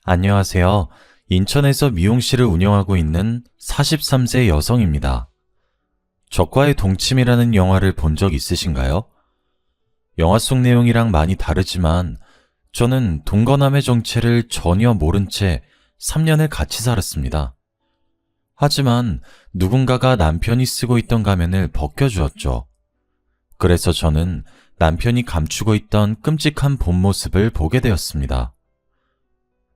안녕하세요. 인천에서 미용실을 운영하고 있는 43세 여성입니다. 적과의 동침이라는 영화를 본 적 있으신가요? 영화 속 내용이랑 많이 다르지만 저는 동거남의 정체를 전혀 모른 채 3년을 같이 살았습니다. 하지만 누군가가 남편이 쓰고 있던 가면을 벗겨주었죠. 그래서 저는 남편이 감추고 있던 끔찍한 본 모습을 보게 되었습니다.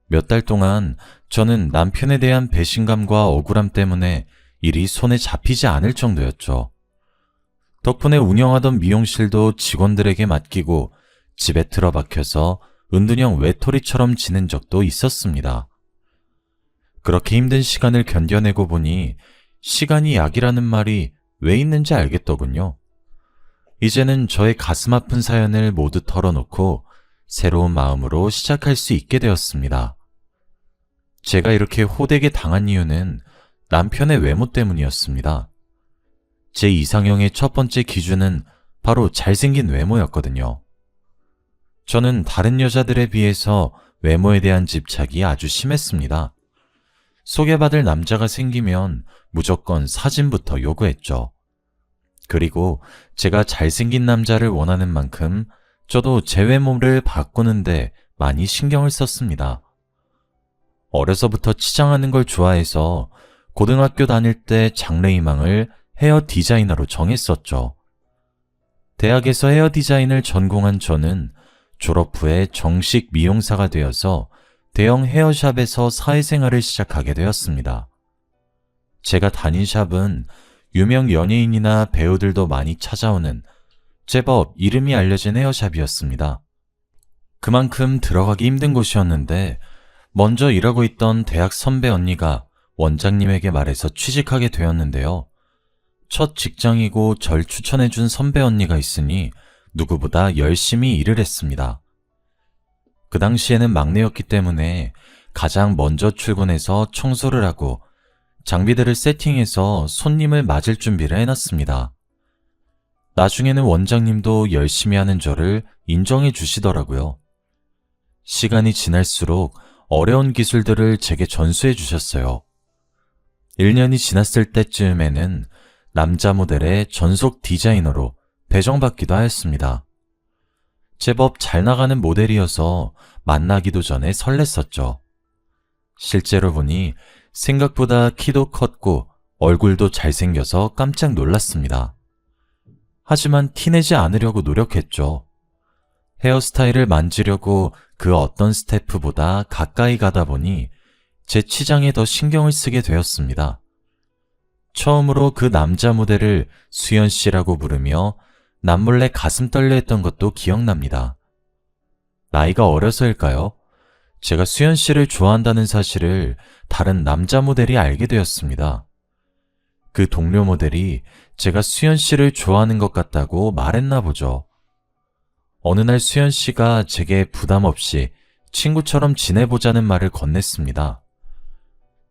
몇 달 동안 저는 남편에 대한 배신감과 억울함 때문에 일이 손에 잡히지 않을 정도였죠. 덕분에 운영하던 미용실도 직원들에게 맡기고 집에 틀어박혀서 은둔형 외톨이처럼 지낸 적도 있었습니다. 그렇게 힘든 시간을 견뎌내고 보니 시간이 약이라는 말이 왜 있는지 알겠더군요. 이제는 저의 가슴 아픈 사연을 모두 털어놓고 새로운 마음으로 시작할 수 있게 되었습니다. 제가 이렇게 호되게 당한 이유는 남편의 외모 때문이었습니다. 제 이상형의 첫 번째 기준은 바로 잘생긴 외모였거든요. 저는 다른 여자들에 비해서 외모에 대한 집착이 아주 심했습니다. 소개받을 남자가 생기면 무조건 사진부터 요구했죠. 그리고 제가 잘생긴 남자를 원하는 만큼 저도 제 외모를 바꾸는데 많이 신경을 썼습니다. 어려서부터 치장하는 걸 좋아해서 고등학교 다닐 때 장래희망을 헤어 디자이너로 정했었죠. 대학에서 헤어 디자인을 전공한 저는 졸업 후에 정식 미용사가 되어서 대형 헤어샵에서 사회생활을 시작하게 되었습니다. 제가 다닌 샵은 유명 연예인이나 배우들도 많이 찾아오는 제법 이름이 알려진 헤어샵이었습니다. 그만큼 들어가기 힘든 곳이었는데 먼저 일하고 있던 대학 선배 언니가 원장님에게 말해서 취직하게 되었는데요. 첫 직장이고 절 추천해준 선배 언니가 있으니 누구보다 열심히 일을 했습니다. 그 당시에는 막내였기 때문에 가장 먼저 출근해서 청소를 하고 장비들을 세팅해서 손님을 맞을 준비를 해놨습니다. 나중에는 원장님도 열심히 하는 저를 인정해 주시더라고요. 시간이 지날수록 어려운 기술들을 제게 전수해 주셨어요. 1년이 지났을 때쯤에는 남자 모델의 전속 디자이너로 배정받기도 하였습니다. 제법 잘 나가는 모델이어서 만나기도 전에 설렜었죠. 실제로 보니 생각보다 키도 컸고 얼굴도 잘생겨서 깜짝 놀랐습니다. 하지만 티내지 않으려고 노력했죠. 헤어스타일을 만지려고 그 어떤 스태프보다 가까이 가다 보니 제 치장에 더 신경을 쓰게 되었습니다. 처음으로 그 남자 모델을 수연 씨라고 부르며 남몰래 가슴 떨려 했던 것도 기억납니다. 나이가 어려서일까요? 제가 수연 씨를 좋아한다는 사실을 다른 남자 모델이 알게 되었습니다. 그 동료 모델이 제가 수연 씨를 좋아하는 것 같다고 말했나 보죠. 어느 날 수연 씨가 제게 부담 없이 친구처럼 지내보자는 말을 건넸습니다.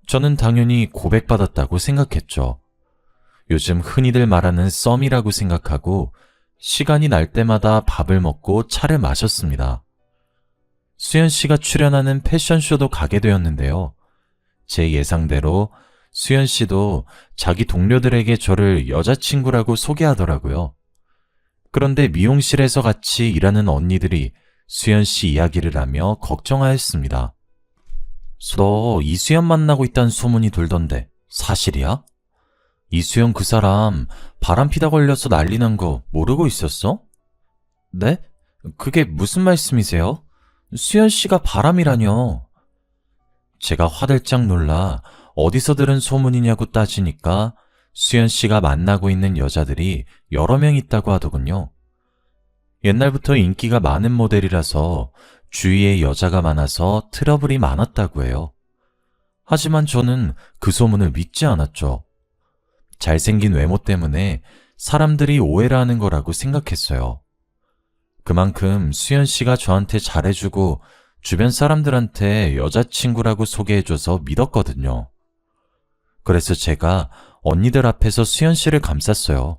저는 당연히 고백받았다고 생각했죠. 요즘 흔히들 말하는 썸이라고 생각하고 시간이 날 때마다 밥을 먹고 차를 마셨습니다. 수연 씨가 출연하는 패션쇼도 가게 되었는데요. 제 예상대로 수연 씨도 자기 동료들에게 저를 여자친구라고 소개하더라고요. 그런데 미용실에서 같이 일하는 언니들이 수연 씨 이야기를 하며 걱정하였습니다. 너 이수연 만나고 있다는 소문이 돌던데 사실이야? 이수연 그 사람 바람피다 걸려서 난리 난 거 모르고 있었어? 네? 그게 무슨 말씀이세요? 수연 씨가 바람이라뇨. 제가 화들짝 놀라 어디서 들은 소문이냐고 따지니까 수연 씨가 만나고 있는 여자들이 여러 명 있다고 하더군요. 옛날부터 인기가 많은 모델이라서 주위에 여자가 많아서 트러블이 많았다고 해요. 하지만 저는 그 소문을 믿지 않았죠. 잘생긴 외모 때문에 사람들이 오해를 하는 거라고 생각했어요. 그만큼 수연 씨가 저한테 잘해주고 주변 사람들한테 여자친구라고 소개해줘서 믿었거든요. 그래서 제가 언니들 앞에서 수연 씨를 감쌌어요.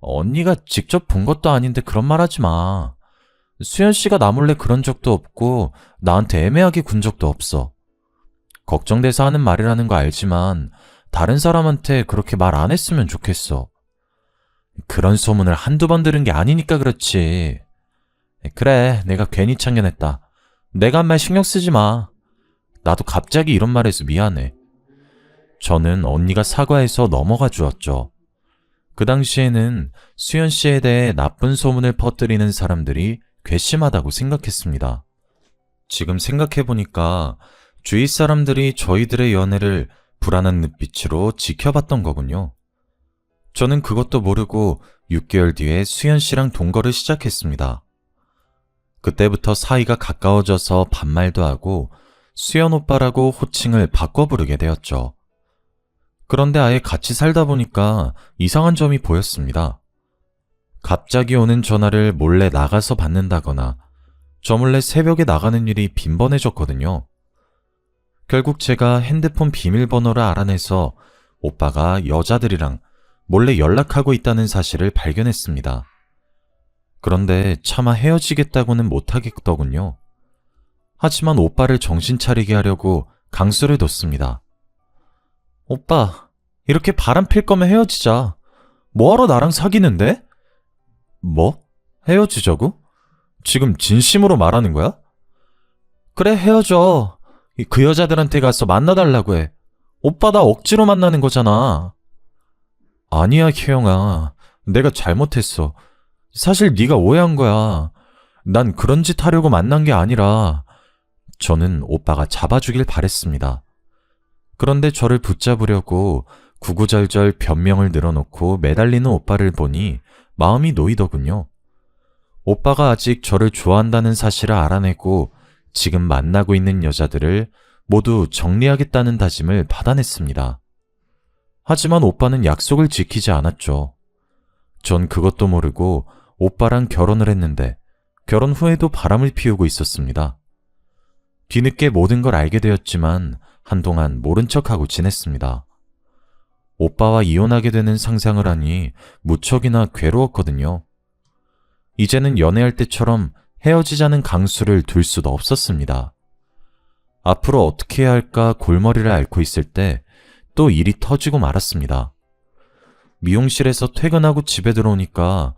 언니가 직접 본 것도 아닌데 그런 말 하지 마. 수연 씨가 나 몰래 그런 적도 없고 나한테 애매하게 군 적도 없어. 걱정돼서 하는 말이라는 거 알지만 다른 사람한테 그렇게 말 안 했으면 좋겠어. 그런 소문을 한두 번 들은 게 아니니까 그렇지. 그래, 내가 괜히 참견했다. 내가 한 말 신경 쓰지 마. 나도 갑자기 이런 말 해서 미안해. 저는 언니가 사과해서 넘어가 주었죠. 그 당시에는 수연 씨에 대해 나쁜 소문을 퍼뜨리는 사람들이 괘씸하다고 생각했습니다. 지금 생각해보니까 주위 사람들이 저희들의 연애를 불안한 눈빛으로 지켜봤던 거군요. 저는 그것도 모르고 6개월 뒤에 수연 씨랑 동거를 시작했습니다. 그때부터 사이가 가까워져서 반말도 하고 수연 오빠라고 호칭을 바꿔 부르게 되었죠. 그런데 아예 같이 살다 보니까 이상한 점이 보였습니다. 갑자기 오는 전화를 몰래 나가서 받는다거나 저 몰래 새벽에 나가는 일이 빈번해졌거든요. 결국 제가 핸드폰 비밀번호를 알아내서 오빠가 여자들이랑 몰래 연락하고 있다는 사실을 발견했습니다. 그런데 차마 헤어지겠다고는 못하겠더군요. 하지만 오빠를 정신 차리게 하려고 강수를 뒀습니다. 오빠, 이렇게 바람 필 거면 헤어지자. 뭐하러 나랑 사귀는데? 뭐? 헤어지자고? 지금 진심으로 말하는 거야? 그래, 헤어져. 그 여자들한테 가서 만나달라고 해. 오빠 나 억지로 만나는 거잖아. 아니야, 희영아. 내가 잘못했어. 사실 네가 오해한 거야. 난 그런 짓 하려고 만난 게 아니라. 저는 오빠가 잡아주길 바랬습니다. 그런데 저를 붙잡으려고 구구절절 변명을 늘어놓고 매달리는 오빠를 보니 마음이 놓이더군요. 오빠가 아직 저를 좋아한다는 사실을 알아내고 지금 만나고 있는 여자들을 모두 정리하겠다는 다짐을 받아냈습니다. 하지만 오빠는 약속을 지키지 않았죠. 전 그것도 모르고 오빠랑 결혼을 했는데 결혼 후에도 바람을 피우고 있었습니다. 뒤늦게 모든 걸 알게 되었지만 한동안 모른 척하고 지냈습니다. 오빠와 이혼하게 되는 상상을 하니 무척이나 괴로웠거든요. 이제는 연애할 때처럼 헤어지자는 강수를 둘 수도 없었습니다. 앞으로 어떻게 해야 할까 골머리를 앓고 있을 때 또 일이 터지고 말았습니다. 미용실에서 퇴근하고 집에 들어오니까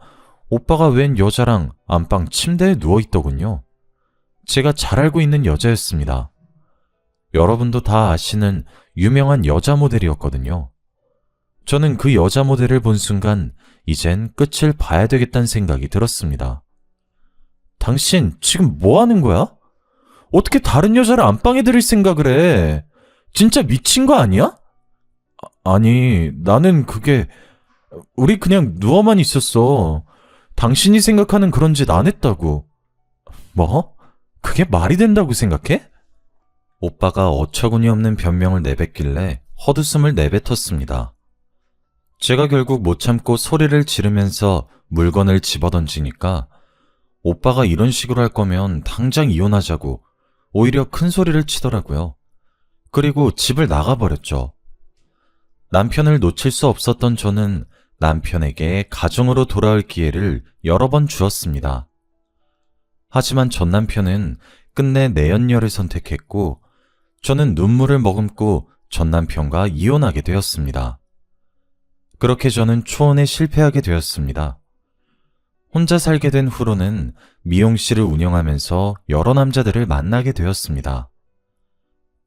오빠가 웬 여자랑 안방 침대에 누워있더군요. 제가 잘 알고 있는 여자였습니다. 여러분도 다 아시는 유명한 여자 모델이었거든요. 저는 그 여자 모델을 본 순간 이젠 끝을 봐야 되겠다는 생각이 들었습니다. 당신 지금 뭐 하는 거야? 어떻게 다른 여자를 안방에 들일 생각을 해? 진짜 미친 거 아니야? 아니, 나는 우리 그냥 누워만 있었어. 당신이 생각하는 그런 짓 안 했다고. 뭐? 그게 말이 된다고 생각해? 오빠가 어처구니 없는 변명을 내뱉길래 헛웃음을 내뱉었습니다. 제가 결국 못 참고 소리를 지르면서 물건을 집어던지니까 오빠가 이런 식으로 할 거면 당장 이혼하자고 오히려 큰 소리를 치더라고요. 그리고 집을 나가버렸죠. 남편을 놓칠 수 없었던 저는 남편에게 가정으로 돌아올 기회를 여러 번 주었습니다. 하지만 전 남편은 끝내 내연녀를 선택했고 저는 눈물을 머금고 전 남편과 이혼하게 되었습니다. 그렇게 저는 초혼에 실패하게 되었습니다. 혼자 살게 된 후로는 미용실을 운영하면서 여러 남자들을 만나게 되었습니다.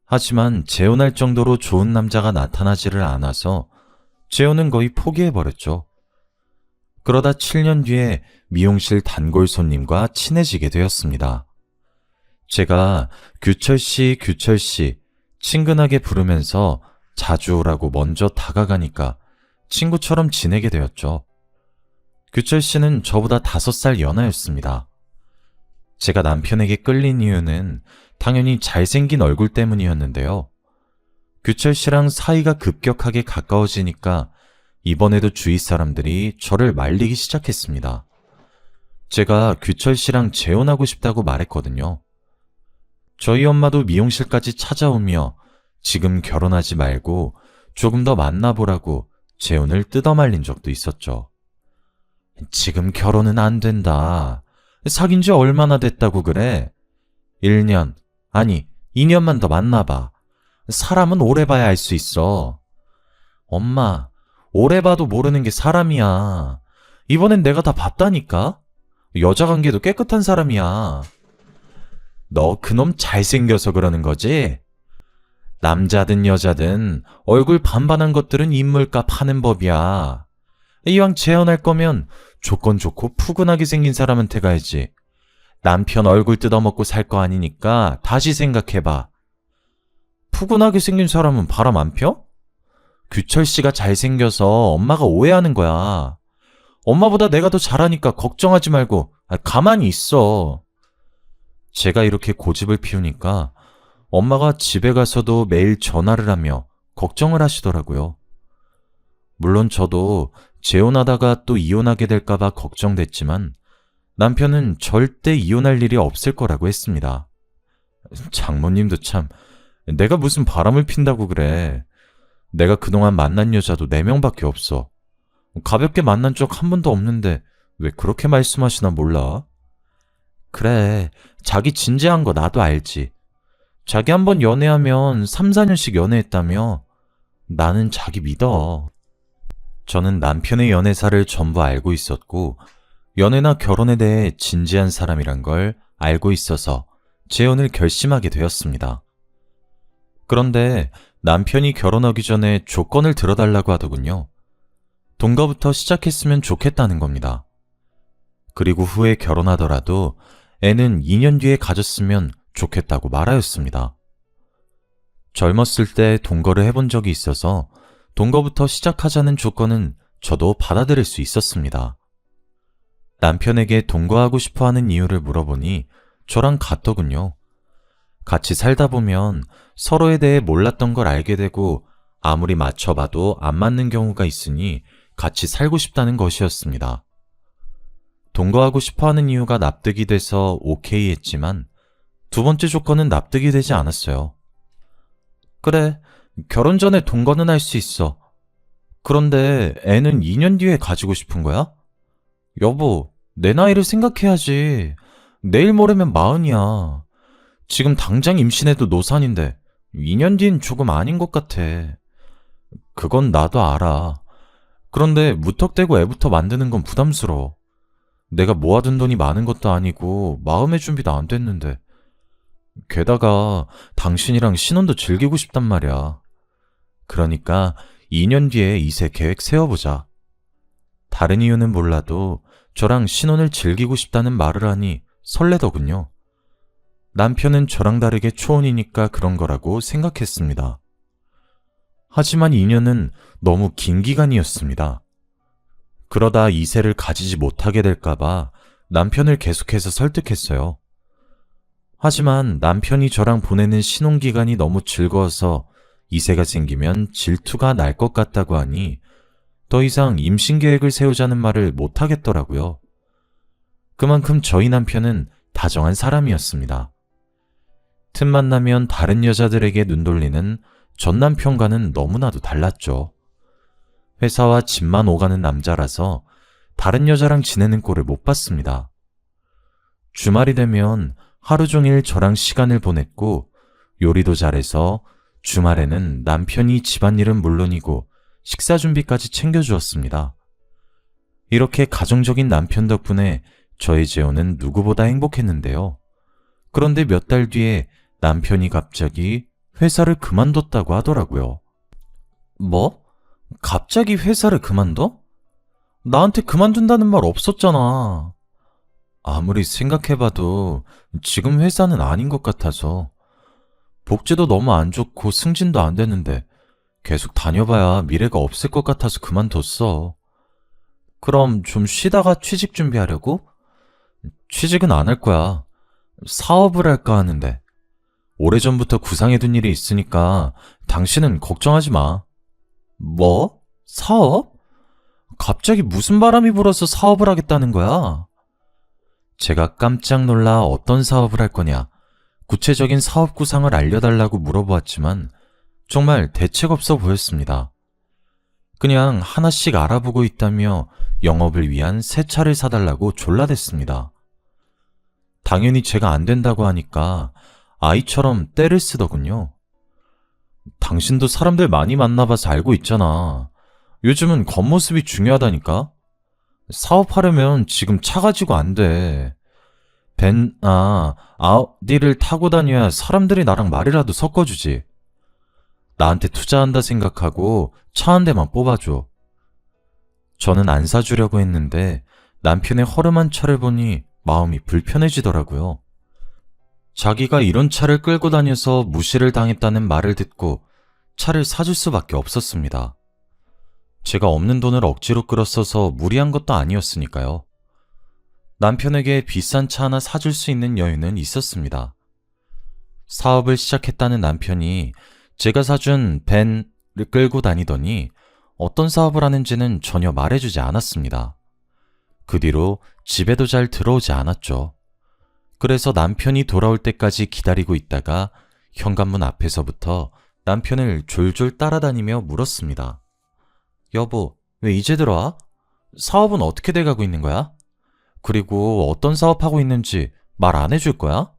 하지만 재혼할 정도로 좋은 남자가 나타나지를 않아서 재혼은 거의 포기해버렸죠. 그러다 7년 뒤에 미용실 단골 손님과 친해지게 되었습니다. 제가 규철씨, 규철씨 친근하게 부르면서 자주 오라고 먼저 다가가니까 친구처럼 지내게 되었죠. 규철씨는 저보다 5살 연하였습니다. 제가 남편에게 끌린 이유는 당연히 잘생긴 얼굴 때문이었는데요. 규철씨랑 사이가 급격하게 가까워지니까 이번에도 주위 사람들이 저를 말리기 시작했습니다. 제가 규철씨랑 재혼하고 싶다고 말했거든요. 저희 엄마도 미용실까지 찾아오며 지금 결혼하지 말고 조금 더 만나보라고 재혼을 뜯어말린 적도 있었죠. 지금 결혼은 안 된다. 사귄 지 얼마나 됐다고 그래? 1년, 아니 2년만 더 만나봐. 사람은 오래 봐야 알 수 있어. 엄마, 오래 봐도 모르는 게 사람이야. 이번엔 내가 다 봤다니까? 여자 관계도 깨끗한 사람이야. 너 그놈 잘생겨서 그러는 거지? 남자든 여자든 얼굴 반반한 것들은 인물값 하는 법이야. 이왕 재혼할 거면 조건 좋고 푸근하게 생긴 사람한테 가야지. 남편 얼굴 뜯어먹고 살 거 아니니까 다시 생각해봐. 푸근하게 생긴 사람은 바람 안 펴? 규철 씨가 잘생겨서 엄마가 오해하는 거야. 엄마보다 내가 더 잘하니까 걱정하지 말고 가만히 있어. 제가 이렇게 고집을 피우니까 엄마가 집에 가서도 매일 전화를 하며 걱정을 하시더라고요. 물론 저도 재혼하다가 또 이혼하게 될까봐 걱정됐지만 남편은 절대 이혼할 일이 없을 거라고 했습니다. 장모님도 참, 내가 무슨 바람을 핀다고 그래. 내가 그동안 만난 여자도 4명밖에 없어. 가볍게 만난 적 한 번도 없는데 왜 그렇게 말씀하시나 몰라? 그래, 자기 진지한 거 나도 알지. 자기 한 번 연애하면 3, 4년씩 연애했다며. 나는 자기 믿어. 저는 남편의 연애사를 전부 알고 있었고 연애나 결혼에 대해 진지한 사람이란 걸 알고 있어서 재혼을 결심하게 되었습니다. 그런데 남편이 결혼하기 전에 조건을 들어달라고 하더군요. 동거부터 시작했으면 좋겠다는 겁니다. 그리고 후에 결혼하더라도 애는 2년 뒤에 가졌으면 좋겠다고 말하였습니다. 젊었을 때 동거를 해본 적이 있어서 동거부터 시작하자는 조건은 저도 받아들일 수 있었습니다. 남편에게 동거하고 싶어하는 이유를 물어보니 저랑 같더군요. 같이 살다 보면 서로에 대해 몰랐던 걸 알게 되고 아무리 맞춰봐도 안 맞는 경우가 있으니 같이 살고 싶다는 것이었습니다. 동거하고 싶어하는 이유가 납득이 돼서 오케이 했지만 두 번째 조건은 납득이 되지 않았어요. 그래, 결혼 전에 동거는 할 수 있어. 그런데 애는 2년 뒤에 가지고 싶은 거야? 여보, 내 나이를 생각해야지. 내일 모레면 40이야. 지금 당장 임신해도 노산인데 2년 뒤엔 조금 아닌 것 같아. 그건 나도 알아. 그런데 무턱대고 애부터 만드는 건 부담스러워. 내가 모아둔 돈이 많은 것도 아니고 마음의 준비도 안 됐는데. 게다가 당신이랑 신혼도 즐기고 싶단 말이야. 그러니까 2년 뒤에 이세 계획 세워보자. 다른 이유는 몰라도 저랑 신혼을 즐기고 싶다는 말을 하니 설레더군요. 남편은 저랑 다르게 초혼이니까 그런 거라고 생각했습니다. 하지만 2년은 너무 긴 기간이었습니다. 그러다 이세를 가지지 못하게 될까봐 남편을 계속해서 설득했어요. 하지만 남편이 저랑 보내는 신혼기간이 너무 즐거워서 이세가 생기면 질투가 날 것 같다고 하니 더 이상 임신 계획을 세우자는 말을 못하겠더라고요. 그만큼 저희 남편은 다정한 사람이었습니다. 틈만 나면 다른 여자들에게 눈 돌리는 전 남편과는 너무나도 달랐죠. 회사와 집만 오가는 남자라서 다른 여자랑 지내는 꼴을 못 봤습니다. 주말이 되면 하루 종일 저랑 시간을 보냈고 요리도 잘해서 주말에는 남편이 집안일은 물론이고 식사 준비까지 챙겨주었습니다. 이렇게 가정적인 남편 덕분에 저의 재혼은 누구보다 행복했는데요. 그런데 몇 달 뒤에 남편이 갑자기 회사를 그만뒀다고 하더라고요. 뭐? 갑자기 회사를 그만둬? 나한테 그만둔다는 말 없었잖아. 아무리 생각해봐도 지금 회사는 아닌 것 같아서. 복지도 너무 안 좋고 승진도 안 되는데 계속 다녀봐야 미래가 없을 것 같아서 그만뒀어. 그럼 좀 쉬다가 취직 준비하려고? 취직은 안 할 거야. 사업을 할까 하는데. 오래전부터 구상해둔 일이 있으니까 당신은 걱정하지 마. 뭐? 사업? 갑자기 무슨 바람이 불어서 사업을 하겠다는 거야? 제가 깜짝 놀라 어떤 사업을 할 거냐, 구체적인 사업 구상을 알려달라고 물어보았지만 정말 대책 없어 보였습니다. 그냥 하나씩 알아보고 있다며 영업을 위한 새 차를 사달라고 졸라댔습니다. 당연히 제가 안 된다고 하니까 아이처럼 떼를 쓰더군요. 당신도 사람들 많이 만나봐서 알고 있잖아. 요즘은 겉모습이 중요하다니까? 사업하려면 지금 차 가지고 안 돼. 아우디를 타고 다녀야 사람들이 나랑 말이라도 섞어주지. 나한테 투자한다 생각하고 차 한 대만 뽑아줘. 저는 안 사주려고 했는데 남편의 허름한 차를 보니 마음이 불편해지더라고요. 자기가 이런 차를 끌고 다녀서 무시를 당했다는 말을 듣고 차를 사줄 수밖에 없었습니다. 제가 없는 돈을 억지로 끌어써서 무리한 것도 아니었으니까요. 남편에게 비싼 차 하나 사줄 수 있는 여유는 있었습니다. 사업을 시작했다는 남편이 제가 사준 벤을 끌고 다니더니 어떤 사업을 하는지는 전혀 말해주지 않았습니다. 그 뒤로 집에도 잘 들어오지 않았죠. 그래서 남편이 돌아올 때까지 기다리고 있다가 현관문 앞에서부터 남편을 졸졸 따라다니며 물었습니다. 여보, 왜 이제 들어와? 사업은 어떻게 돼가고 있는 거야? 그리고 어떤 사업하고 있는지 말 안 해줄 거야?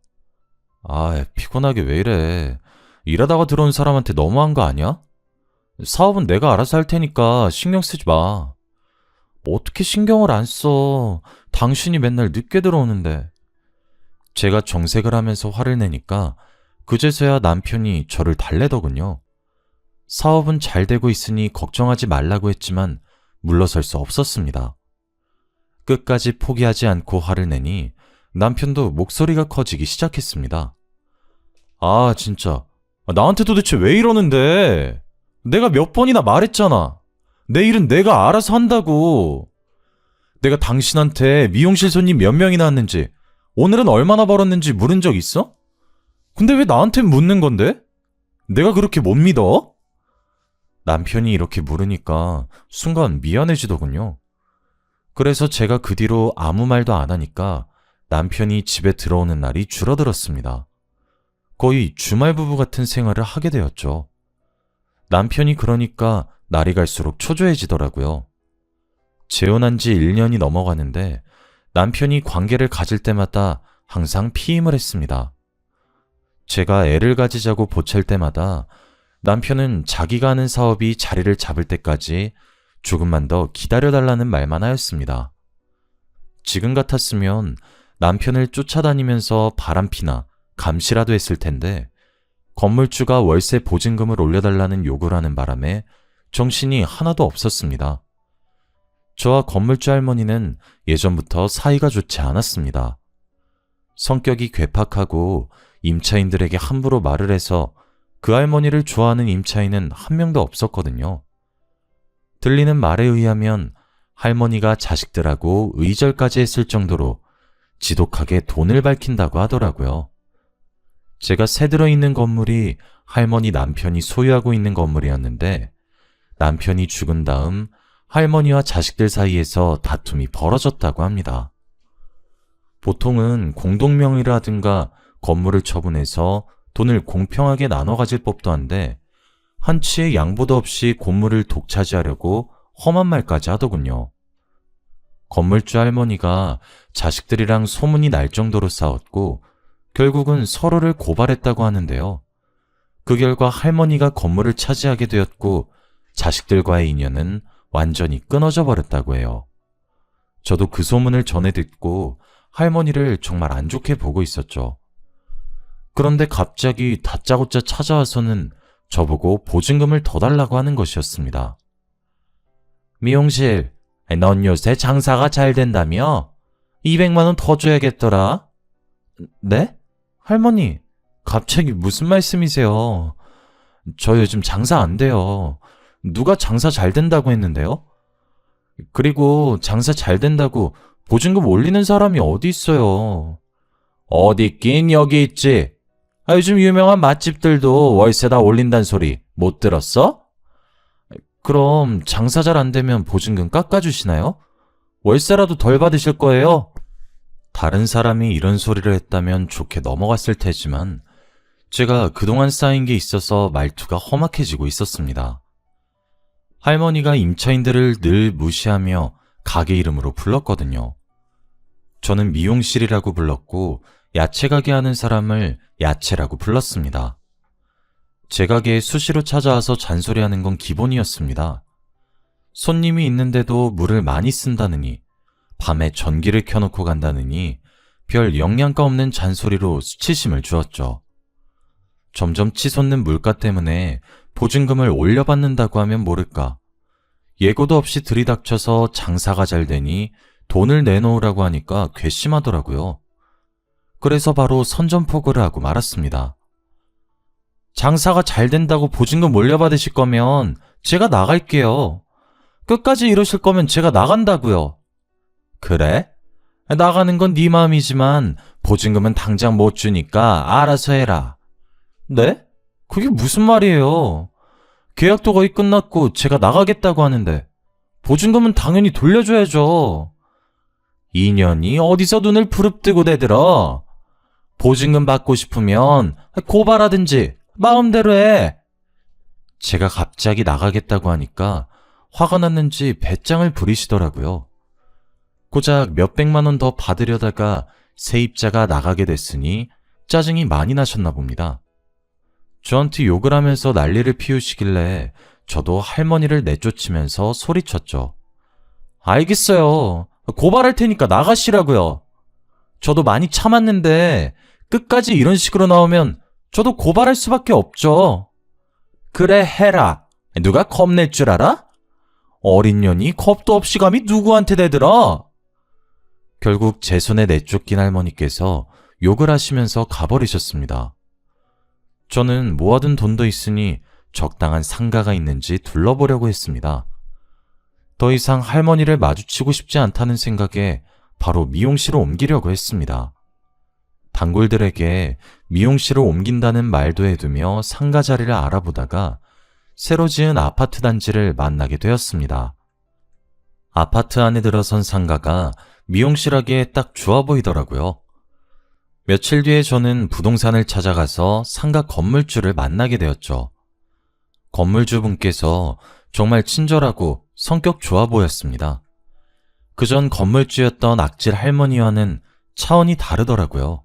피곤하게 왜 이래. 일하다가 들어온 사람한테 너무한 거 아니야? 사업은 내가 알아서 할 테니까 신경 쓰지 마. 어떻게 신경을 안 써? 당신이 맨날 늦게 들어오는데. 제가 정색을 하면서 화를 내니까 그제서야 남편이 저를 달래더군요. 사업은 잘 되고 있으니 걱정하지 말라고 했지만 물러설 수 없었습니다. 끝까지 포기하지 않고 화를 내니 남편도 목소리가 커지기 시작했습니다. 진짜. 나한테 도대체 왜 이러는데? 내가 몇 번이나 말했잖아. 내 일은 내가 알아서 한다고. 내가 당신한테 미용실 손님 몇 명이나 왔는지, 오늘은 얼마나 벌었는지 물은 적 있어? 근데 왜 나한테 묻는 건데? 내가 그렇게 못 믿어? 남편이 이렇게 물으니까 순간 미안해지더군요. 그래서 제가 그 뒤로 아무 말도 안 하니까 남편이 집에 들어오는 날이 줄어들었습니다. 거의 주말 부부 같은 생활을 하게 되었죠. 남편이 그러니까 날이 갈수록 초조해지더라고요. 재혼한 지 1년이 넘어가는데 남편이 관계를 가질 때마다 항상 피임을 했습니다. 제가 애를 가지자고 보챌 때마다 남편은 자기가 하는 사업이 자리를 잡을 때까지 조금만 더 기다려달라는 말만 하였습니다. 지금 같았으면 남편을 쫓아다니면서 바람피나 감시라도 했을 텐데 건물주가 월세 보증금을 올려달라는 요구를 하는 바람에 정신이 하나도 없었습니다. 저와 건물주 할머니는 예전부터 사이가 좋지 않았습니다. 성격이 괴팍하고 임차인들에게 함부로 말을 해서 그 할머니를 좋아하는 임차인은 한 명도 없었거든요. 들리는 말에 의하면 할머니가 자식들하고 의절까지 했을 정도로 지독하게 돈을 밝힌다고 하더라고요. 제가 새 들어있는 건물이 할머니 남편이 소유하고 있는 건물이었는데 남편이 죽은 다음 할머니와 자식들 사이에서 다툼이 벌어졌다고 합니다. 보통은 공동명의를 하든가 건물을 처분해서 돈을 공평하게 나눠 가질 법도 한데 한치의 양보도 없이 건물을 독차지하려고 험한 말까지 하더군요. 건물주 할머니가 자식들이랑 소문이 날 정도로 싸웠고 결국은 서로를 고발했다고 하는데요. 그 결과 할머니가 건물을 차지하게 되었고 자식들과의 인연은 완전히 끊어져 버렸다고 해요. 저도 그 소문을 전해 듣고 할머니를 정말 안 좋게 보고 있었죠. 그런데 갑자기 다짜고짜 찾아와서는 저보고 보증금을 더 달라고 하는 것이었습니다. 미용실, 넌 요새 장사가 잘 된다며? 200만 원 더 줘야겠더라. 네? 할머니, 갑자기 무슨 말씀이세요? 저 요즘 장사 안 돼요. 누가 장사 잘 된다고 했는데요? 그리고 장사 잘 된다고 보증금 올리는 사람이 어디 있어요? 어디 있긴 여기 있지. 요즘 유명한 맛집들도 월세 다 올린다는 소리 못 들었어? 그럼 장사 잘 안 되면 보증금 깎아주시나요? 월세라도 덜 받으실 거예요? 다른 사람이 이런 소리를 했다면 좋게 넘어갔을 테지만 제가 그동안 쌓인 게 있어서 말투가 험악해지고 있었습니다. 할머니가 임차인들을 늘 무시하며 가게 이름으로 불렀거든요. 저는 미용실이라고 불렀고 야채 가게 하는 사람을 야채라고 불렀습니다. 제 가게에 수시로 찾아와서 잔소리하는 건 기본이었습니다. 손님이 있는데도 물을 많이 쓴다느니, 밤에 전기를 켜놓고 간다느니 별 영양가 없는 잔소리로 수치심을 주었죠. 점점 치솟는 물가 때문에 보증금을 올려받는다고 하면 모를까. 예고도 없이 들이닥쳐서 장사가 잘 되니 돈을 내놓으라고 하니까 괘씸하더라고요. 그래서 바로 선전포고를 하고 말았습니다. 장사가 잘 된다고 보증금 올려받으실 거면 제가 나갈게요. 끝까지 이러실 거면 제가 나간다고요. 그래? 나가는 건 네 마음이지만 보증금은 당장 못 주니까 알아서 해라. 네? 그게 무슨 말이에요? 계약도 거의 끝났고 제가 나가겠다고 하는데 보증금은 당연히 돌려줘야죠. 2년이 어디서 눈을 부릅뜨고 대들어. 보증금 받고 싶으면 고발하든지 마음대로 해. 제가 갑자기 나가겠다고 하니까 화가 났는지 배짱을 부리시더라고요. 고작 몇백만 원 더 받으려다가 세입자가 나가게 됐으니 짜증이 많이 나셨나 봅니다. 저한테 욕을 하면서 난리를 피우시길래 저도 할머니를 내쫓으면서 소리쳤죠. 알겠어요. 고발할 테니까 나가시라고요. 저도 많이 참았는데 끝까지 이런 식으로 나오면 저도 고발할 수밖에 없죠. 그래 해라. 누가 겁낼 줄 알아? 어린 년이 겁도 없이 감히 누구한테 대들어? 결국 제 손에 내쫓긴 할머니께서 욕을 하시면서 가버리셨습니다. 저는 모아둔 돈도 있으니 적당한 상가가 있는지 둘러보려고 했습니다. 더 이상 할머니를 마주치고 싶지 않다는 생각에 바로 미용실을 옮기려고 했습니다. 단골들에게 미용실을 옮긴다는 말도 해두며 상가 자리를 알아보다가 새로 지은 아파트 단지를 만나게 되었습니다. 아파트 안에 들어선 상가가 미용실하기에 딱 좋아 보이더라고요. 며칠 뒤에 저는 부동산을 찾아가서 상가 건물주를 만나게 되었죠. 건물주분께서 정말 친절하고 성격 좋아 보였습니다. 그전 건물주였던 악질 할머니와는 차원이 다르더라고요.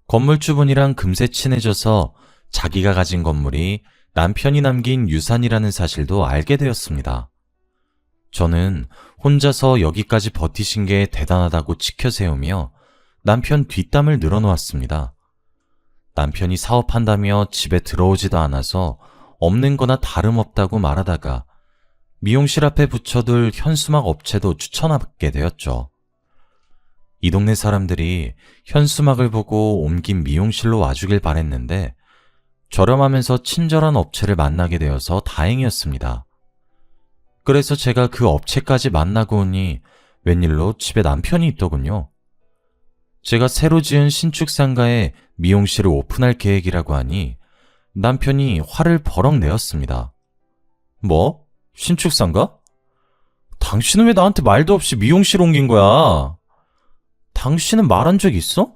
건물주분이랑 금세 친해져서 자기가 가진 건물이 남편이 남긴 유산이라는 사실도 알게 되었습니다. 저는 혼자서 여기까지 버티신 게 대단하다고 치켜세우며 남편 뒷담을 늘어놓았습니다. 남편이 사업한다며 집에 들어오지도 않아서 없는 거나 다름없다고 말하다가 미용실 앞에 붙여둘 현수막 업체도 추천하게 되었죠. 이 동네 사람들이 현수막을 보고 옮긴 미용실로 와주길 바랬는데 저렴하면서 친절한 업체를 만나게 되어서 다행이었습니다. 그래서 제가 그 업체까지 만나고 오니 웬일로 집에 남편이 있더군요. 제가 새로 지은 신축 상가에 미용실을 오픈할 계획이라고 하니 남편이 화를 버럭 내었습니다. 뭐? 신축 상가? 당신은 왜 나한테 말도 없이 미용실 옮긴 거야? 당신은 말한 적 있어?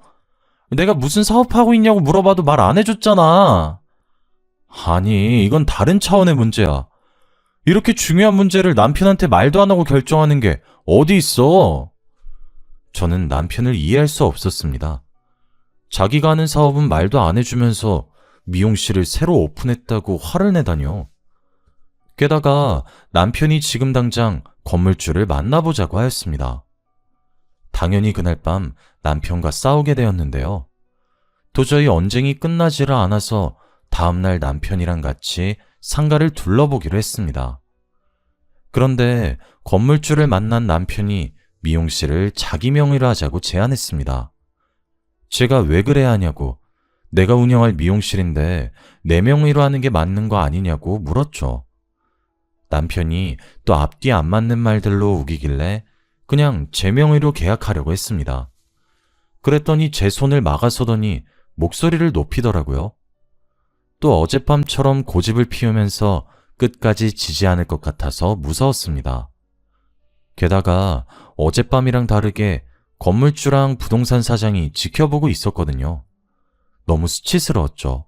내가 무슨 사업하고 있냐고 물어봐도 말 안 해줬잖아. 아니, 이건 다른 차원의 문제야. 이렇게 중요한 문제를 남편한테 말도 안 하고 결정하는 게 어디 있어? 저는 남편을 이해할 수 없었습니다. 자기가 하는 사업은 말도 안 해주면서 미용실을 새로 오픈했다고 화를 내다뇨. 게다가 남편이 지금 당장 건물주를 만나보자고 하였습니다. 당연히 그날 밤 남편과 싸우게 되었는데요. 도저히 언쟁이 끝나지를 않아서 다음날 남편이랑 같이 상가를 둘러보기로 했습니다. 그런데 건물주를 만난 남편이 미용실을 자기 명의로 하자고 제안했습니다. 제가 왜 그래야 하냐고, 내가 운영할 미용실인데 내 명의로 하는 게 맞는 거 아니냐고 물었죠. 남편이 또 앞뒤 안 맞는 말들로 우기길래 그냥 제 명의로 계약하려고 했습니다. 그랬더니 제 손을 막아서더니 목소리를 높이더라고요. 또 어젯밤처럼 고집을 피우면서 끝까지 지지 않을 것 같아서 무서웠습니다. 게다가 어젯밤이랑 다르게 건물주랑 부동산 사장이 지켜보고 있었거든요. 너무 수치스러웠죠.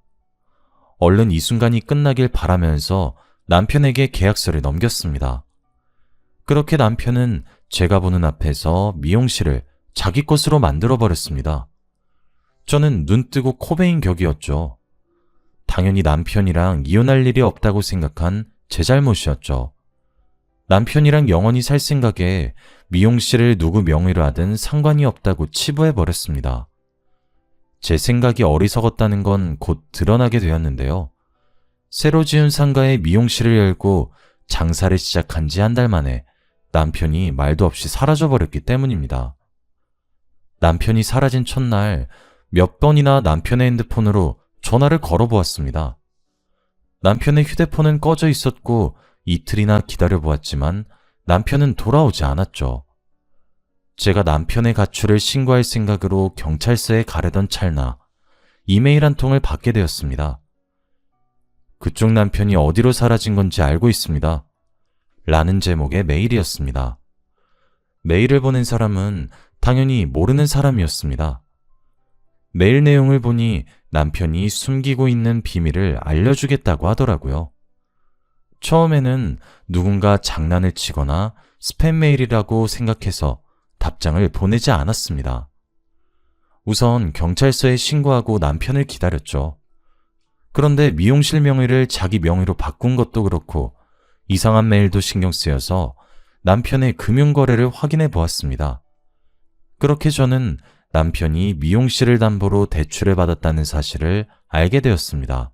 얼른 이 순간이 끝나길 바라면서 남편에게 계약서를 넘겼습니다. 그렇게 남편은 제가 보는 앞에서 미용실을 자기 것으로 만들어버렸습니다. 저는 눈 뜨고 코 베인 격이었죠. 당연히 남편이랑 이혼할 일이 없다고 생각한 제 잘못이었죠. 남편이랑 영원히 살 생각에 미용실을 누구 명의로 하든 상관이 없다고 치부해버렸습니다. 제 생각이 어리석었다는 건 곧 드러나게 되었는데요. 새로 지은 상가에 미용실을 열고 장사를 시작한 지 한 달 만에 남편이 말도 없이 사라져버렸기 때문입니다. 남편이 사라진 첫날 몇 번이나 남편의 핸드폰으로 전화를 걸어보았습니다. 남편의 휴대폰은 꺼져 있었고 이틀이나 기다려보았지만 남편은 돌아오지 않았죠. 제가 남편의 가출을 신고할 생각으로 경찰서에 가려던 찰나 이메일 한 통을 받게 되었습니다. 그쪽 남편이 어디로 사라진 건지 알고 있습니다. 라는 제목의 메일이었습니다. 메일을 보낸 사람은 당연히 모르는 사람이었습니다. 메일 내용을 보니 남편이 숨기고 있는 비밀을 알려주겠다고 하더라고요. 처음에는 누군가 장난을 치거나 스팸 메일이라고 생각해서 답장을 보내지 않았습니다. 우선 경찰서에 신고하고 남편을 기다렸죠. 그런데 미용실 명의를 자기 명의로 바꾼 것도 그렇고 이상한 메일도 신경 쓰여서 남편의 금융거래를 확인해 보았습니다. 그렇게 저는 남편이 미용실을 담보로 대출을 받았다는 사실을 알게 되었습니다.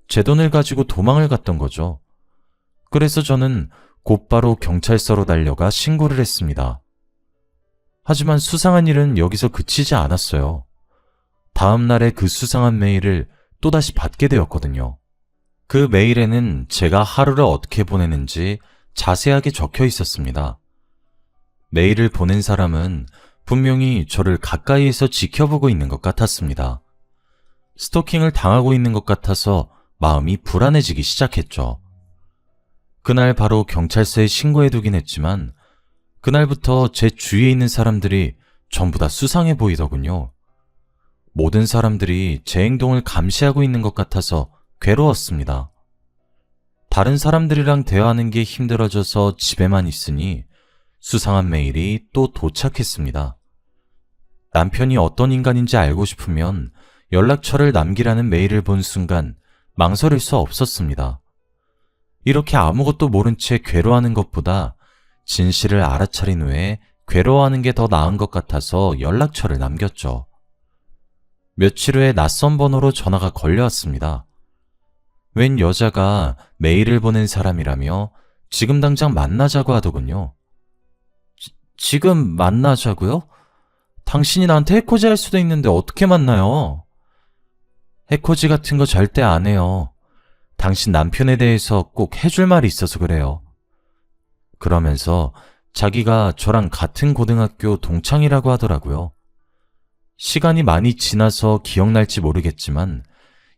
제 돈을 가지고 도망을 갔던 거죠. 그래서 저는 곧바로 경찰서로 달려가 신고를 했습니다. 하지만 수상한 일은 여기서 그치지 않았어요. 다음 날에 그 수상한 메일을 또다시 받게 되었거든요. 그 메일에는 제가 하루를 어떻게 보내는지 자세하게 적혀 있었습니다. 메일을 보낸 사람은 분명히 저를 가까이에서 지켜보고 있는 것 같았습니다. 스토킹을 당하고 있는 것 같아서 마음이 불안해지기 시작했죠. 그날 바로 경찰서에 신고해두긴 했지만 그날부터 제 주위에 있는 사람들이 전부 다 수상해 보이더군요. 모든 사람들이 제 행동을 감시하고 있는 것 같아서 괴로웠습니다. 다른 사람들이랑 대화하는 게 힘들어져서 집에만 있으니 수상한 메일이 또 도착했습니다. 남편이 어떤 인간인지 알고 싶으면 연락처를 남기라는 메일을 본 순간 망설일 수 없었습니다. 이렇게 아무것도 모른 채 괴로워하는 것보다 진실을 알아차린 후에 괴로워하는 게 더 나은 것 같아서 연락처를 남겼죠. 며칠 후에 낯선 번호로 전화가 걸려왔습니다. 웬 여자가 메일을 보낸 사람이라며 지금 당장 만나자고 하더군요. 지금 만나자고요? 당신이 나한테 해코지 할 수도 있는데 어떻게 만나요? 해코지 같은 거 절대 안 해요. 당신 남편에 대해서 꼭 해줄 말이 있어서 그래요. 그러면서 자기가 저랑 같은 고등학교 동창이라고 하더라고요. 시간이 많이 지나서 기억날지 모르겠지만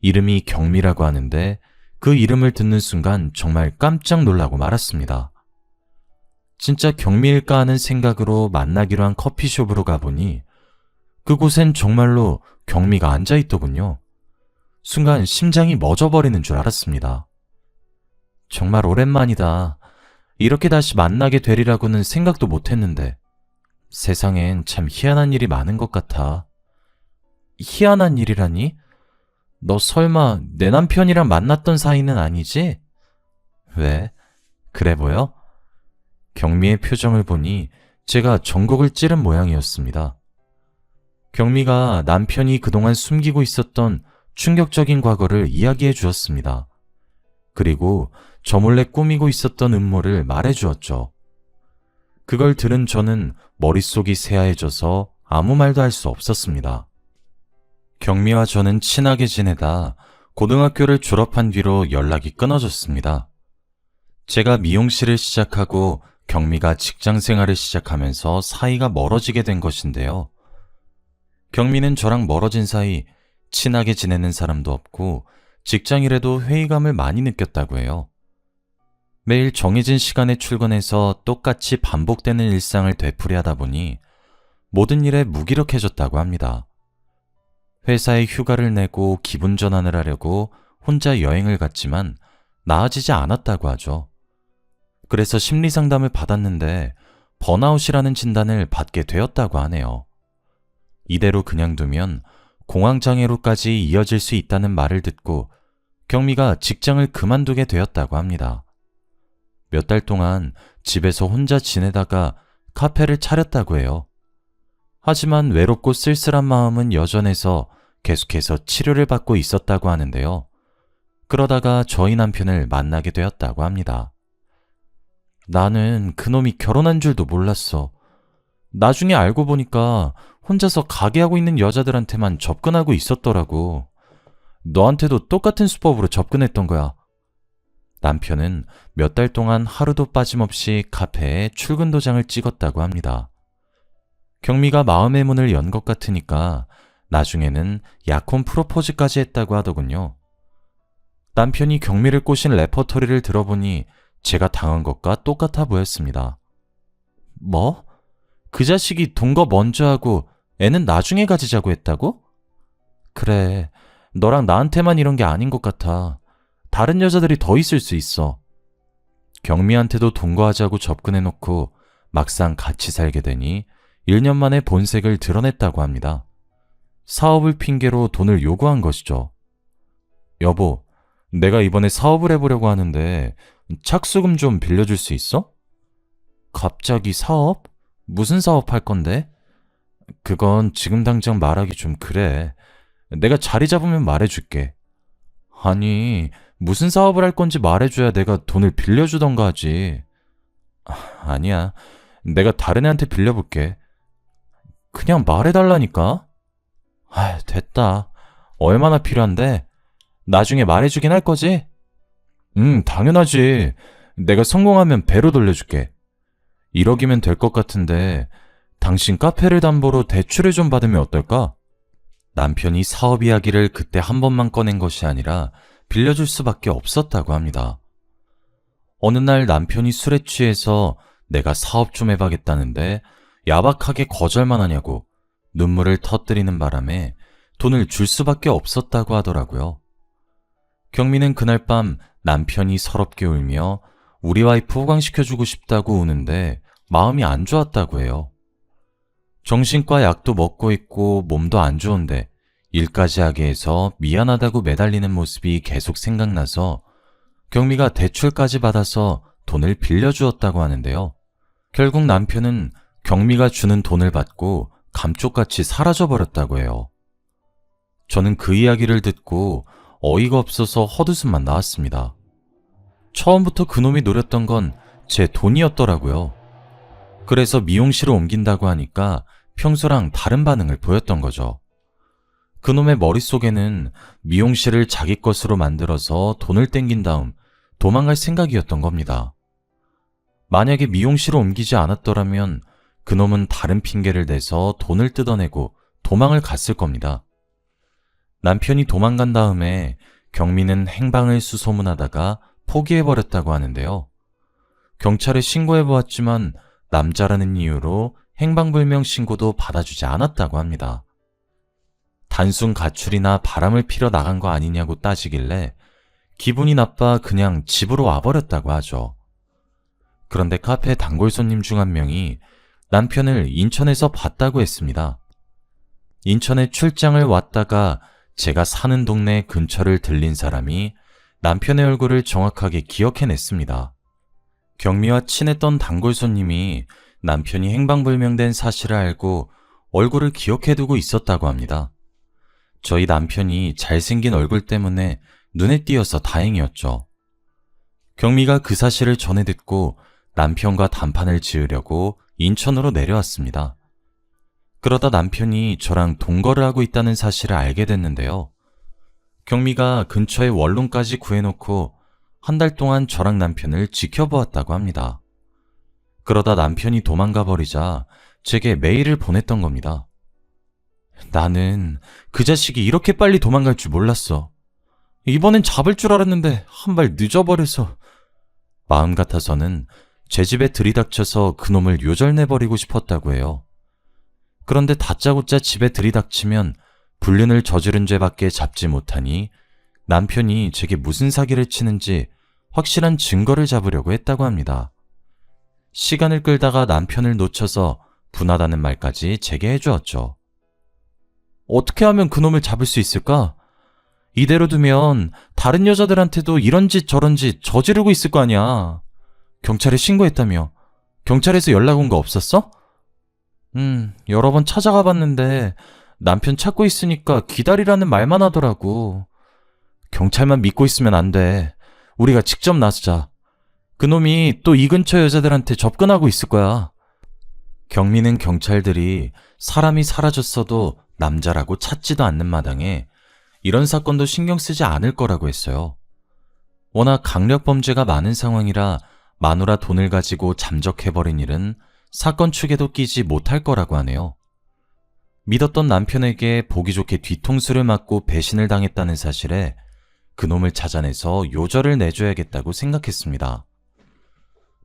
이름이 경미라고 하는데 그 이름을 듣는 순간 정말 깜짝 놀라고 말았습니다. 진짜 경미일까 하는 생각으로 만나기로 한 커피숍으로 가보니 그곳엔 정말로 경미가 앉아있더군요. 순간 심장이 멎어버리는 줄 알았습니다. 정말 오랜만이다. 이렇게 다시 만나게 되리라고는 생각도 못했는데 세상엔 참 희한한 일이 많은 것 같아. 희한한 일이라니? 너 설마 내 남편이랑 만났던 사이는 아니지? 왜? 그래 보여? 경미의 표정을 보니 제가 전곡을 찌른 모양이었습니다. 경미가 남편이 그동안 숨기고 있었던 충격적인 과거를 이야기해 주었습니다. 그리고 저 몰래 꾸미고 있었던 음모를 말해 주었죠. 그걸 들은 저는 머릿속이 새하얘져서 아무 말도 할 수 없었습니다. 경미와 저는 친하게 지내다 고등학교를 졸업한 뒤로 연락이 끊어졌습니다. 제가 미용실을 시작하고 경미가 직장 생활을 시작하면서 사이가 멀어지게 된 것인데요. 경미는 저랑 멀어진 사이 친하게 지내는 사람도 없고 직장일에도 회의감을 많이 느꼈다고 해요. 매일 정해진 시간에 출근해서 똑같이 반복되는 일상을 되풀이하다 보니 모든 일에 무기력해졌다고 합니다. 회사에 휴가를 내고 기분 전환을 하려고 혼자 여행을 갔지만 나아지지 않았다고 하죠. 그래서 심리상담을 받았는데 번아웃이라는 진단을 받게 되었다고 하네요. 이대로 그냥 두면 공황장애로까지 이어질 수 있다는 말을 듣고 경미가 직장을 그만두게 되었다고 합니다. 몇 달 동안 집에서 혼자 지내다가 카페를 차렸다고 해요. 하지만 외롭고 쓸쓸한 마음은 여전해서 계속해서 치료를 받고 있었다고 하는데요. 그러다가 저희 남편을 만나게 되었다고 합니다. 나는 그놈이 결혼한 줄도 몰랐어. 나중에 알고 보니까 혼자서 가게하고 있는 여자들한테만 접근하고 있었더라고. 너한테도 똑같은 수법으로 접근했던 거야. 남편은 몇 달 동안 하루도 빠짐없이 카페에 출근 도장을 찍었다고 합니다. 경미가 마음의 문을 연 것 같으니까 나중에는 약혼 프로포즈까지 했다고 하더군요. 남편이 경미를 꼬신 레퍼토리를 들어보니 제가 당한 것과 똑같아 보였습니다. 뭐? 그 자식이 동거 먼저 하고 애는 나중에 가지자고 했다고? 그래, 너랑 나한테만 이런 게 아닌 것 같아. 다른 여자들이 더 있을 수 있어. 경미한테도 동거하자고 접근해놓고 막상 같이 살게 되니 1년 만에 본색을 드러냈다고 합니다. 사업을 핑계로 돈을 요구한 것이죠. 여보, 내가 이번에 사업을 해보려고 하는데 착수금 좀 빌려줄 수 있어? 갑자기 사업? 무슨 사업 할 건데? 그건 지금 당장 말하기 좀 그래. 내가 자리 잡으면 말해줄게. 아니, 무슨 사업을 할 건지 말해줘야 내가 돈을 빌려주던가 하지. 아니야, 내가 다른 애한테 빌려볼게. 그냥 말해달라니까? 됐다. 얼마나 필요한데? 나중에 말해주긴 할 거지? 당연하지. 내가 성공하면 배로 돌려줄게. 1억이면 될 것 같은데 당신 카페를 담보로 대출을 좀 받으면 어떨까? 남편이 사업 이야기를 그때 한 번만 꺼낸 것이 아니라 빌려줄 수밖에 없었다고 합니다. 어느 날 남편이 술에 취해서 내가 사업 좀 해봐겠다는데 야박하게 거절만 하냐고 눈물을 터뜨리는 바람에 돈을 줄 수밖에 없었다고 하더라고요. 경미는 그날 밤 남편이 서럽게 울며 우리 와이프 호강시켜주고 싶다고 우는데 마음이 안 좋았다고 해요. 정신과 약도 먹고 있고 몸도 안 좋은데 일까지 하게 해서 미안하다고 매달리는 모습이 계속 생각나서 경미가 대출까지 받아서 돈을 빌려주었다고 하는데요. 결국 남편은 경미가 주는 돈을 받고 감쪽같이 사라져버렸다고 해요. 저는 그 이야기를 듣고 어이가 없어서 헛웃음만 나왔습니다. 처음부터 그놈이 노렸던 건 제 돈이었더라고요. 그래서 미용실을 옮긴다고 하니까 평소랑 다른 반응을 보였던 거죠. 그놈의 머릿속에는 미용실을 자기 것으로 만들어서 돈을 땡긴 다음 도망갈 생각이었던 겁니다. 만약에 미용실을 옮기지 않았더라면 그놈은 다른 핑계를 대서 돈을 뜯어내고 도망을 갔을 겁니다. 남편이 도망간 다음에 경미는 행방을 수소문하다가 포기해버렸다고 하는데요. 경찰에 신고해보았지만 남자라는 이유로 행방불명 신고도 받아주지 않았다고 합니다. 단순 가출이나 바람을 피러 나간 거 아니냐고 따지길래 기분이 나빠 그냥 집으로 와버렸다고 하죠. 그런데 카페 단골 손님 중 한 명이 남편을 인천에서 봤다고 했습니다. 인천에 출장을 왔다가 제가 사는 동네 근처를 들린 사람이 남편의 얼굴을 정확하게 기억해냈습니다. 경미와 친했던 단골 손님이 남편이 행방불명된 사실을 알고 얼굴을 기억해두고 있었다고 합니다. 저희 남편이 잘생긴 얼굴 때문에 눈에 띄어서 다행이었죠. 경미가 그 사실을 전해 듣고 남편과 단판을 지으려고 인천으로 내려왔습니다. 그러다 남편이 저랑 동거를 하고 있다는 사실을 알게 됐는데요. 경미가 근처에 원룸까지 구해놓고 한 달 동안 저랑 남편을 지켜보았다고 합니다. 그러다 남편이 도망가 버리자 제게 메일을 보냈던 겁니다. 나는 그 자식이 이렇게 빨리 도망갈 줄 몰랐어. 이번엔 잡을 줄 알았는데 한 발 늦어버려서. 마음 같아서는 제 집에 들이닥쳐서 그놈을 요절내버리고 싶었다고 해요. 그런데 다짜고짜 집에 들이닥치면 불륜을 저지른 죄밖에 잡지 못하니 남편이 제게 무슨 사기를 치는지 확실한 증거를 잡으려고 했다고 합니다. 시간을 끌다가 남편을 놓쳐서 분하다는 말까지 제게 해주었죠. 어떻게 하면 그놈을 잡을 수 있을까? 이대로 두면 다른 여자들한테도 이런 짓 저런 짓 저지르고 있을 거 아니야. 경찰에 신고했다며. 경찰에서 연락 온 거 없었어? 여러 번 찾아가 봤는데 남편 찾고 있으니까 기다리라는 말만 하더라고. 경찰만 믿고 있으면 안 돼. 우리가 직접 나서자. 그놈이 또 이 근처 여자들한테 접근하고 있을 거야. 경미는 경찰들이 사람이 사라졌어도 남자라고 찾지도 않는 마당에 이런 사건도 신경 쓰지 않을 거라고 했어요. 워낙 강력범죄가 많은 상황이라 마누라 돈을 가지고 잠적해버린 일은 사건 축에도 끼지 못할 거라고 하네요. 믿었던 남편에게 보기 좋게 뒤통수를 맞고 배신을 당했다는 사실에 그놈을 찾아내서 요절을 내줘야겠다고 생각했습니다.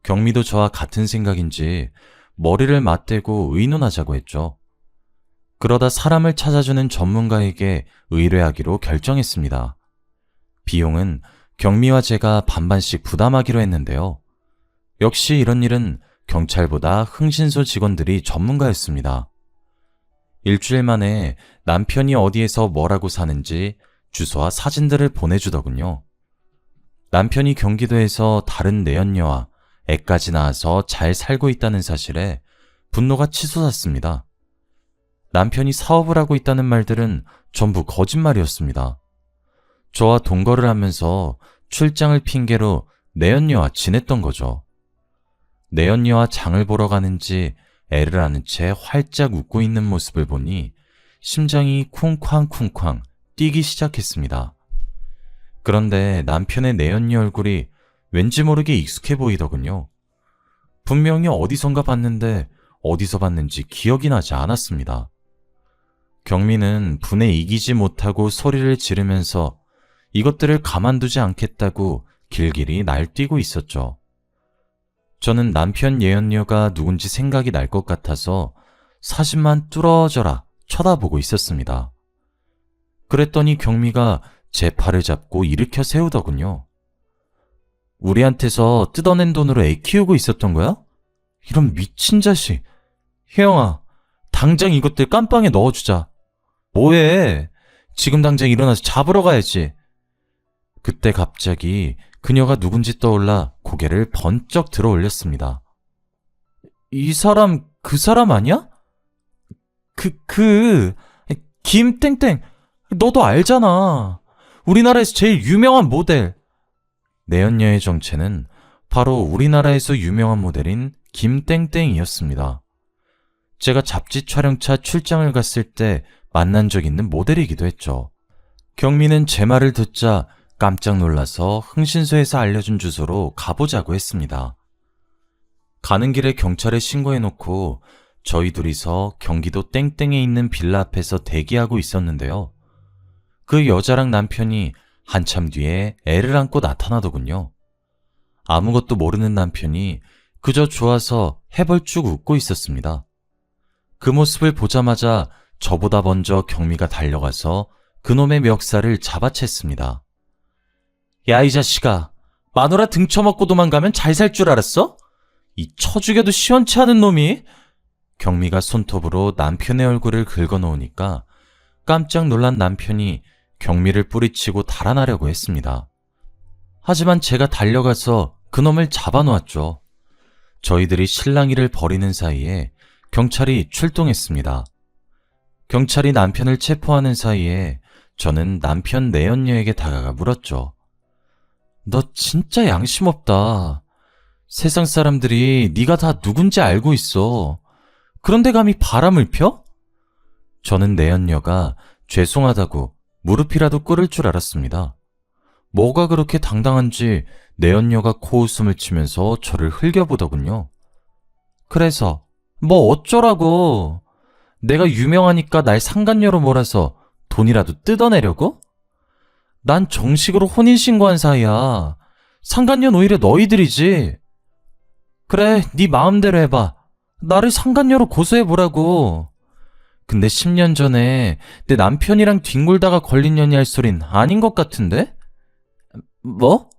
경미도 저와 같은 생각인지 머리를 맞대고 의논하자고 했죠. 그러다 사람을 찾아주는 전문가에게 의뢰하기로 결정했습니다. 비용은 경미와 제가 반반씩 부담하기로 했는데요. 역시 이런 일은 경찰보다 흥신소 직원들이 전문가였습니다. 일주일 만에 남편이 어디에서 뭐라고 사는지 주소와 사진들을 보내주더군요. 남편이 경기도에서 다른 내연녀와 애까지 낳아서 잘 살고 있다는 사실에 분노가 치솟았습니다. 남편이 사업을 하고 있다는 말들은 전부 거짓말이었습니다. 저와 동거를 하면서 출장을 핑계로 내연녀와 지냈던 거죠. 내연녀와 장을 보러 가는지 애를 안은 채 활짝 웃고 있는 모습을 보니 심장이 쿵쾅쿵쾅 뛰기 시작했습니다. 그런데 남편의 내연녀 얼굴이 왠지 모르게 익숙해 보이더군요. 분명히 어디선가 봤는데 어디서 봤는지 기억이 나지 않았습니다. 경미는 분에 이기지 못하고 소리를 지르면서 이것들을 가만두지 않겠다고 길길이 날뛰고 있었죠. 저는 남편 예언녀가 누군지 생각이 날 것 같아서 사심만 뚫어져라 쳐다보고 있었습니다. 그랬더니 경미가 제 팔을 잡고 일으켜 세우더군요. 우리한테서 뜯어낸 돈으로 애 키우고 있었던 거야? 이런 미친 자식. 혜영아, 당장 이것들 깜빵에 넣어주자. 뭐해? 지금 당장 일어나서 잡으러 가야지. 그때 갑자기 그녀가 누군지 떠올라 고개를 번쩍 들어 올렸습니다. 이 사람, 그 사람 아니야? 김땡땡, 너도 알잖아. 우리나라에서 제일 유명한 모델. 내연녀의 정체는 바로 우리나라에서 유명한 모델인 김땡땡이었습니다. 제가 잡지 촬영차 출장을 갔을 때 만난 적 있는 모델이기도 했죠. 경미는 제 말을 듣자 깜짝 놀라서 흥신소에서 알려준 주소로 가보자고 했습니다. 가는 길에 경찰에 신고해놓고 저희 둘이서 경기도 땡땡에 있는 빌라 앞에서 대기하고 있었는데요. 그 여자랑 남편이 한참 뒤에 애를 안고 나타나더군요. 아무것도 모르는 남편이 그저 좋아서 해벌쭉 웃고 있었습니다. 그 모습을 보자마자 저보다 먼저 경미가 달려가서 그놈의 멱살을 잡아챘습니다. 야, 이 자식아, 마누라 등쳐먹고 도망가면 잘 살 줄 알았어? 이 쳐죽여도 시원치 않은 놈이? 경미가 손톱으로 남편의 얼굴을 긁어놓으니까 깜짝 놀란 남편이 경미를 뿌리치고 달아나려고 했습니다. 하지만 제가 달려가서 그놈을 잡아놓았죠. 저희들이 실랑이를 벌이는 사이에 경찰이 출동했습니다. 경찰이 남편을 체포하는 사이에 저는 남편 내연녀에게 다가가 물었죠. 너 진짜 양심 없다. 세상 사람들이 네가 다 누군지 알고 있어. 그런데 감히 바람을 펴? 저는 내연녀가 죄송하다고 무릎이라도 꿇을 줄 알았습니다. 뭐가 그렇게 당당한지 내연녀가 코웃음을 치면서 저를 흘겨보더군요. 그래서 뭐 어쩌라고? 내가 유명하니까 날 상간녀로 몰아서 돈이라도 뜯어내려고? 난 정식으로 혼인신고한 사이야. 상간녀는 오히려 너희들이지. 그래, 네 마음대로 해봐. 나를 상간녀로 고소해보라고. 근데 10년 전에 내 남편이랑 뒹굴다가 걸린 년이 할 소린 아닌 것 같은데? 뭐?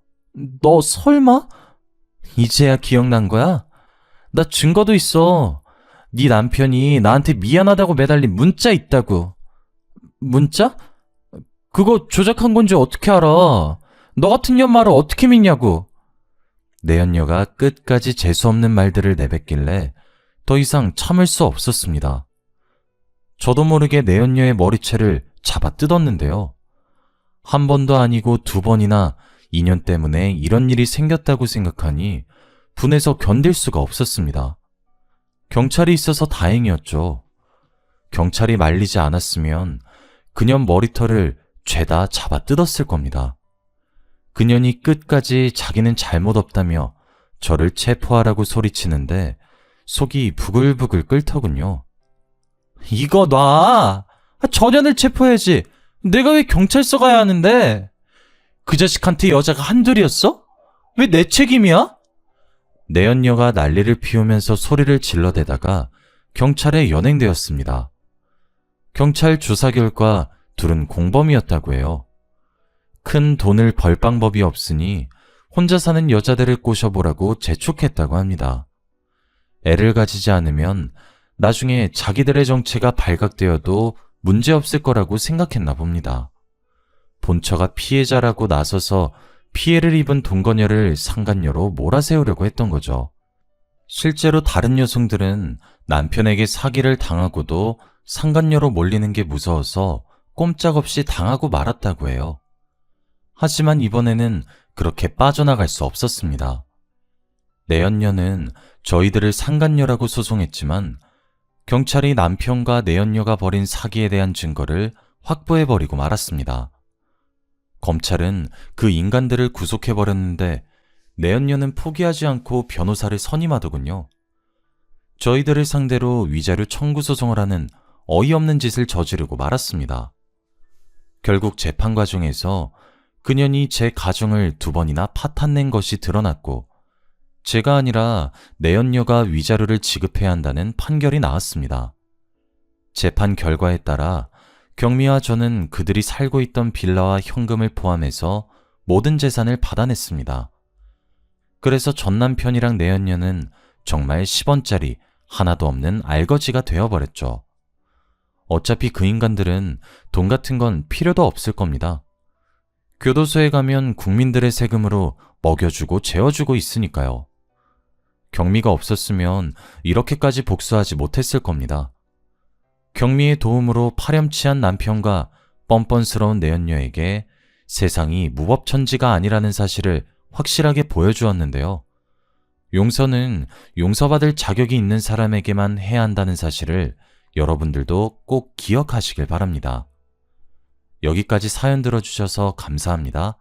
너 설마? 이제야 기억난 거야? 나 증거도 있어. 네 남편이 나한테 미안하다고 매달린 문자 있다고. 문자? 그거 조작한 건지 어떻게 알아? 너 같은 년 말을 어떻게 믿냐고. 내연녀가 끝까지 재수없는 말들을 내뱉길래 더 이상 참을 수 없었습니다. 저도 모르게 내연녀의 머리채를 잡아 뜯었는데요. 한 번도 아니고 두 번이나 인연 때문에 이런 일이 생겼다고 생각하니 분해서 견딜 수가 없었습니다. 경찰이 있어서 다행이었죠. 경찰이 말리지 않았으면 그년 머리털을 죄다 잡아 뜯었을 겁니다. 그년이 끝까지 자기는 잘못 없다며 저를 체포하라고 소리치는데 속이 부글부글 끓더군요. 이거 놔! 저 년을 체포해야지. 내가 왜 경찰서 가야 하는데? 그 자식한테 여자가 한둘이었어? 왜 내 책임이야? 내연녀가 난리를 피우면서 소리를 질러대다가 경찰에 연행되었습니다. 경찰 조사 결과 둘은 공범이었다고 해요. 큰 돈을 벌 방법이 없으니 혼자 사는 여자들을 꼬셔보라고 재촉했다고 합니다. 애를 가지지 않으면 나중에 자기들의 정체가 발각되어도 문제없을 거라고 생각했나 봅니다. 본처가 피해자라고 나서서 피해를 입은 동거녀를 상간녀로 몰아세우려고 했던 거죠. 실제로 다른 여성들은 남편에게 사기를 당하고도 상간녀로 몰리는 게 무서워서 꼼짝없이 당하고 말았다고 해요. 하지만 이번에는 그렇게 빠져나갈 수 없었습니다. 내연녀는 저희들을 상간녀라고 소송했지만 경찰이 남편과 내연녀가 벌인 사기에 대한 증거를 확보해버리고 말았습니다. 검찰은 그 인간들을 구속해버렸는데 내연녀는 포기하지 않고 변호사를 선임하더군요. 저희들을 상대로 위자료 청구 소송을 하는 어이없는 짓을 저지르고 말았습니다. 결국 재판 과정에서 그년이 제 가정을 두 번이나 파탄낸 것이 드러났고 제가 아니라 내연녀가 위자료를 지급해야 한다는 판결이 나왔습니다. 재판 결과에 따라 경미와 저는 그들이 살고 있던 빌라와 현금을 포함해서 모든 재산을 받아냈습니다. 그래서 전 남편이랑 내연녀는 정말 10원짜리 하나도 없는 알거지가 되어버렸죠. 어차피 그 인간들은 돈 같은 건 필요도 없을 겁니다. 교도소에 가면 국민들의 세금으로 먹여주고 재워주고 있으니까요. 경미가 없었으면 이렇게까지 복수하지 못했을 겁니다. 경미의 도움으로 파렴치한 남편과 뻔뻔스러운 내연녀에게 세상이 무법천지가 아니라는 사실을 확실하게 보여주었는데요. 용서는 용서받을 자격이 있는 사람에게만 해야 한다는 사실을 여러분들도 꼭 기억하시길 바랍니다. 여기까지 사연 들어주셔서 감사합니다.